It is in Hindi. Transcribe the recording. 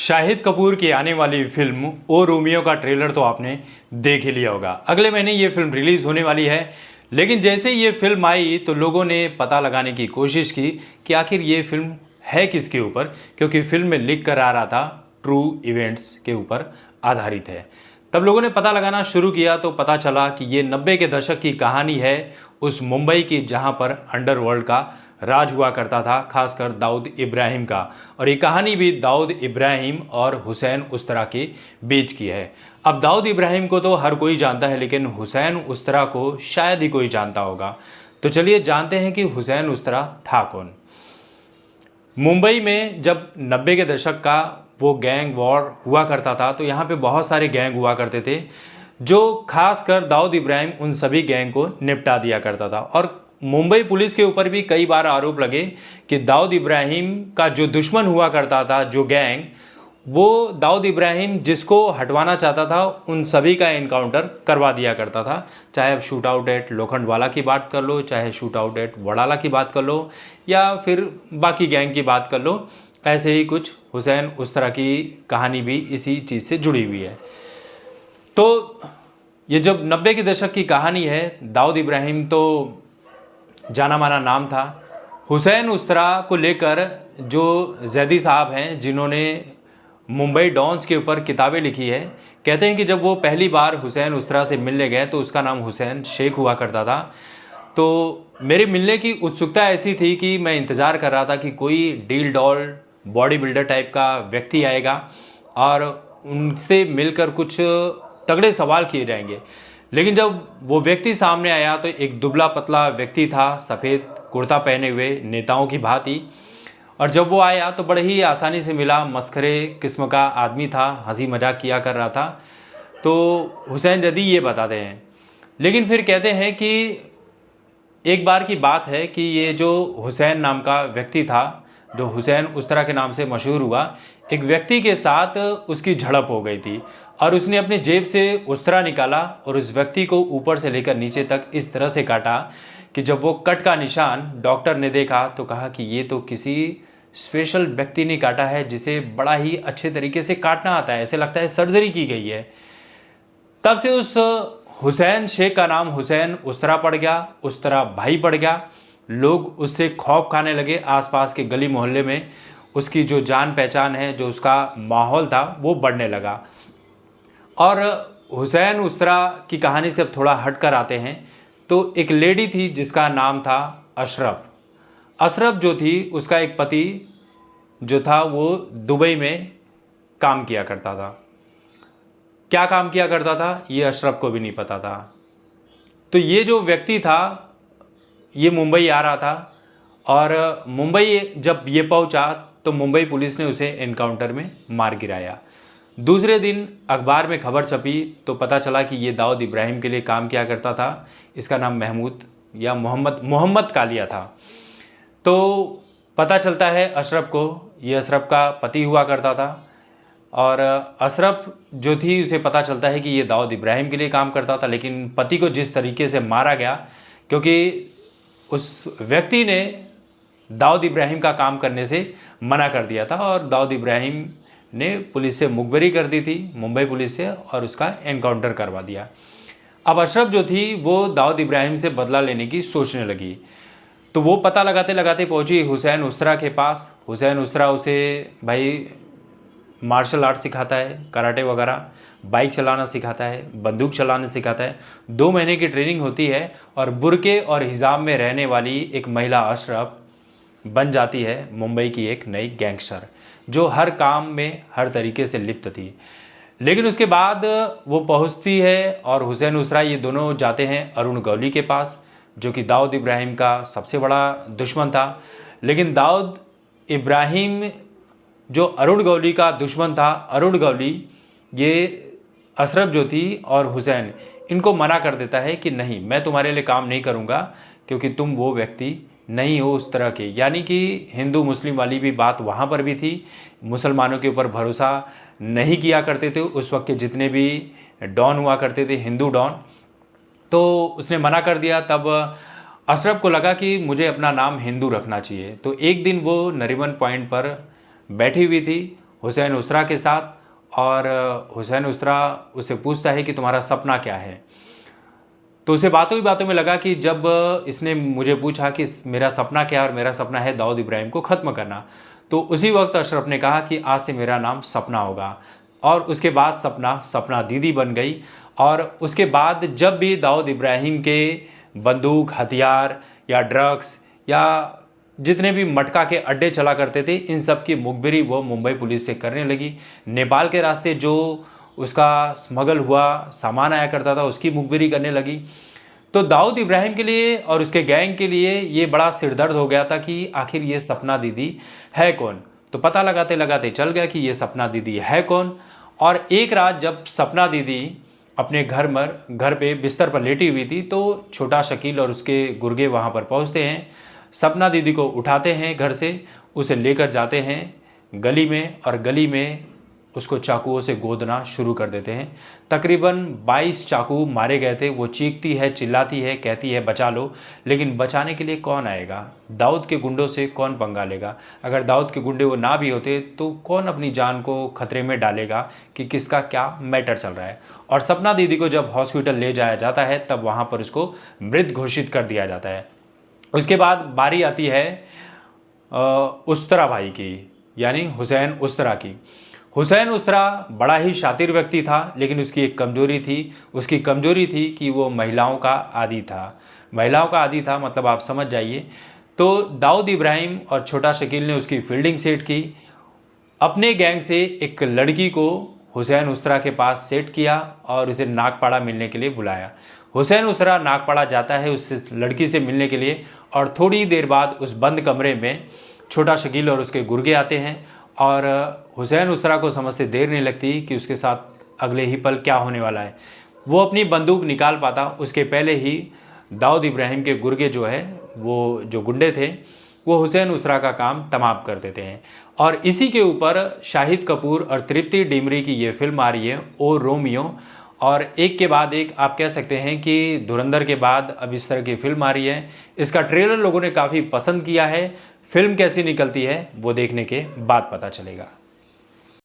शाहिद कपूर की आने वाली फिल्म ओ रोमियो का ट्रेलर तो आपने देख ही लिया होगा। अगले महीने ये फिल्म रिलीज होने वाली है, लेकिन जैसे ये फिल्म आई तो लोगों ने पता लगाने की कोशिश की कि आखिर ये फिल्म है किसके ऊपर, क्योंकि फिल्म में लिख कर आ रहा था ट्रू इवेंट्स के ऊपर आधारित है। तब लोगों ने पता लगाना शुरू किया तो पता चला कि ये 90 के दशक की कहानी है उस मुंबई की जहां पर अंडरवर्ल्ड का राज हुआ करता था, खासकर दाऊद इब्राहिम का। और ये कहानी भी दाऊद इब्राहिम और हुसैन उस्तरा के बीच की है। अब दाऊद इब्राहिम को तो हर कोई जानता है, लेकिन हुसैन उस्तरा को शायद ही कोई जानता होगा। तो चलिए जानते हैं कि हुसैन उस्तरा था कौन। मुंबई में जब 90 के दशक का वो गैंग वॉर हुआ करता था तो यहाँ पे बहुत सारे गैंग हुआ करते थे, जो खासकर दाऊद इब्राहिम उन सभी गैंग को निपटा दिया करता था। और मुंबई पुलिस के ऊपर भी कई बार आरोप लगे कि दाऊद इब्राहिम का जो दुश्मन हुआ करता था, जो गैंग, वो दाऊद इब्राहिम जिसको हटवाना चाहता था उन सभी का इनकाउंटर करवा दिया करता था। चाहे अब शूट आउट एट लोखंडवाला की बात कर लो, चाहे शूट आउट एट वडाला की बात कर लो, या फिर बाकी गैंग की बात कर लो, ऐसे ही कुछ हुसैन उस तरह की कहानी भी इसी चीज़ से जुड़ी हुई है। तो ये जब 90 के दशक की कहानी है, दाऊद इब्राहिम तो जाना माना नाम था। हुसैन उस्तरा को लेकर जो जैदी साहब हैं, जिन्होंने मुंबई डॉन्स के ऊपर किताबें लिखी है, कहते हैं कि जब वो पहली बार हुसैन उस्तरा से मिलने गए तो उसका नाम हुसैन शेख हुआ करता था। तो मेरे मिलने की उत्सुकता ऐसी थी कि मैं इंतज़ार कर रहा था कि कोई deal doll body builder type का व्यक्ति आएगा और उनसे मिलकर कुछ तगड़े सवाल किए जाएंगे। लेकिन जब वो व्यक्ति सामने आया तो एक दुबला पतला व्यक्ति था, सफ़ेद कुर्ता पहने हुए, नेताओं की भांति। और जब वो आया तो बड़े ही आसानी से मिला, मस्खरे किस्म का आदमी था, हंसी मजाक किया कर रहा था। तो हुसैन जदी ये बताते हैं। लेकिन फिर कहते हैं कि एक बार की बात है कि ये जो हुसैन नाम का व्यक्ति था, जो हुसैन उस्तरा के नाम से मशहूर हुआ, एक व्यक्ति के साथ उसकी झड़प हो गई थी और उसने अपनी जेब से उस्तरा निकाला और उस व्यक्ति को ऊपर से लेकर नीचे तक इस तरह से काटा कि जब वो कट का निशान डॉक्टर ने देखा तो कहा कि ये तो किसी स्पेशल व्यक्ति ने काटा है, जिसे बड़ा ही अच्छे तरीके से काटना आता है, ऐसे लगता है सर्जरी की गई है। तब से उस हुसैन शेख का नाम हुसैन उस्तरा पड़ गया, उस्तरा भाई पड़ गया। लोग उससे खौफ खाने लगे। आसपास के गली मोहल्ले में उसकी जो जान पहचान है, जो उसका माहौल था, वो बढ़ने लगा। और हुसैन उस्तरा की कहानी से अब थोड़ा हट कर आते हैं तो एक लेडी थी जिसका नाम था अशरफ। अशरफ जो थी, उसका एक पति जो था वो दुबई में काम किया करता था। क्या काम किया करता था ये अशरफ को भी नहीं पता था। तो ये जो व्यक्ति था ये मुंबई आ रहा था और मुंबई जब ये पहुंचा तो मुंबई पुलिस ने उसे एनकाउंटर में मार गिराया। दूसरे दिन अखबार में खबर छपी तो पता चला कि ये दाऊद इब्राहिम के लिए काम किया करता था। इसका नाम महमूद या मोहम्मद कालिया था। तो पता चलता है अशरफ को, ये अशरफ का पति हुआ करता था। और अशरफ जो थी उसे पता चलता है कि ये दाऊद इब्राहिम के लिए काम करता था, लेकिन पति को जिस तरीके से मारा गया, क्योंकि उस व्यक्ति ने दाऊद इब्राहिम का काम करने से मना कर दिया था और दाऊद इब्राहिम ने पुलिस से मुखबिरी कर दी थी, मुंबई पुलिस से, और उसका एनकाउंटर करवा दिया। अब अशरफ जो थी वो दाऊद इब्राहिम से बदला लेने की सोचने लगी। तो वो पता लगाते लगाते पहुंची हुसैन उस्तरा के पास। हुसैन उस्तरा उसे भाई मार्शल आर्ट सिखाता है, कराटे वगैरह, बाइक चलाना सिखाता है, बंदूक चलाना सिखाता है। 2 महीने की ट्रेनिंग होती है और बुर्के और हिजाब में रहने वाली एक महिला अशरफ बन जाती है मुंबई की एक नई गैंगस्टर, जो हर काम में हर तरीके से लिप्त थी। लेकिन उसके बाद वो पहुंचती है और हुसैन उस्तरा ये दोनों जाते हैं अरुण गौली के पास, जो कि दाऊद इब्राहिम का सबसे बड़ा दुश्मन था। लेकिन दाऊद इब्राहिम जो अरुण गौली का दुश्मन था, अरुण गौली ये अशरफ जो थी और हुसैन, इनको मना कर देता है कि नहीं, मैं तुम्हारे लिए काम नहीं करूँगा, क्योंकि तुम वो व्यक्ति नहीं हो उस तरह के। यानी कि हिंदू मुस्लिम वाली भी बात वहाँ पर भी थी। मुसलमानों के ऊपर भरोसा नहीं किया करते थे उस वक्त के जितने भी डॉन हुआ करते थे, हिंदू डॉन। तो उसने मना कर दिया। तब अशरफ को लगा कि मुझे अपना नाम हिंदू रखना चाहिए। तो एक दिन वो नरीमन पॉइंट पर बैठी हुई थी हुसैन उसरा के साथ। और हुसैन उसरा उससे पूछता है कि तुम्हारा सपना क्या है। तो उसे बातों ही बातों में लगा कि जब इसने मुझे पूछा कि मेरा सपना क्या है, और मेरा सपना है दाऊद इब्राहिम को ख़त्म करना, तो उसी वक्त अशरफ ने कहा कि आज से मेरा नाम सपना होगा। और उसके बाद सपना सपना दीदी बन गई। और उसके बाद जब भी दाऊद इब्राहिम के बंदूक, हथियार या ड्रग्स या जितने भी मटका के अड्डे चला करते थे, इन सब की मुखबिरी वो मुंबई पुलिस से करने लगी। नेपाल के रास्ते जो उसका स्मगल हुआ सामान आया करता था, उसकी मुखबिरी करने लगी। तो दाऊद इब्राहिम के लिए और उसके गैंग के लिए ये बड़ा सिरदर्द हो गया था कि आखिर ये सपना दीदी है कौन। तो पता लगाते लगाते चल गया कि ये सपना दीदी है कौन। और एक रात जब सपना दीदी अपने घर पे बिस्तर पर लेटी हुई थी, तो छोटा शकील और उसके गुर्गे वहाँ पर पहुँचते हैं, सपना दीदी को उठाते हैं घर से, उसे लेकर जाते हैं गली में, और गली में उसको चाकुओं से गोदना शुरू कर देते हैं। तकरीबन 22 चाकू मारे गए थे। वो चीखती है, चिल्लाती है, कहती है बचा लो, लेकिन बचाने के लिए कौन आएगा? दाऊद के गुंडों से कौन पंगा लेगा? अगर दाऊद के गुंडे वो ना भी होते तो कौन अपनी जान को खतरे में डालेगा कि किसका क्या मैटर चल रहा है। और सपना दीदी को जब हॉस्पिटल ले जाया जाता है, तब वहाँ पर उसको मृत घोषित कर दिया जाता है। उसके बाद बारी आती है उस्तरा भाई की, यानी हुसैन उस्तरा की। हुसैन उसरा बड़ा ही शातिर व्यक्ति था, लेकिन उसकी एक कमज़ोरी थी। उसकी कमज़ोरी थी कि वो महिलाओं का आदी था। महिलाओं का आदी था मतलब आप समझ जाइए। तो दाऊद इब्राहिम और छोटा शकील ने उसकी फील्डिंग सेट की। अपने गैंग से एक लड़की को हुसैन उसरा के पास सेट किया और उसे नागपाड़ा मिलने के लिए बुलाया। हुसैन उसरा नागपाड़ा जाता है उस लड़की से मिलने के लिए, और थोड़ी देर बाद उस बंद कमरे में छोटा शकील और उसके गुर्गे आते हैं। और हुसैन उसरा को समझते देर नहीं लगती कि उसके साथ अगले ही पल क्या होने वाला है। वो अपनी बंदूक निकाल पाता उसके पहले ही दाऊद इब्राहिम के गुर्गे जो है, वो जो गुंडे थे, वो हुसैन उसरा का काम तमाम कर देते हैं। और इसी के ऊपर शाहिद कपूर और तृप्ति डिमरी की ये फिल्म आ रही है, ओ रोमियो। और एक के बाद एक आप कह सकते हैं कि धुरंधर के बाद अब इस तरह की फिल्म आ रही है। इसका ट्रेलर लोगों ने काफ़ी पसंद किया है। फिल्म कैसी निकलती है वो देखने के बाद पता चलेगा।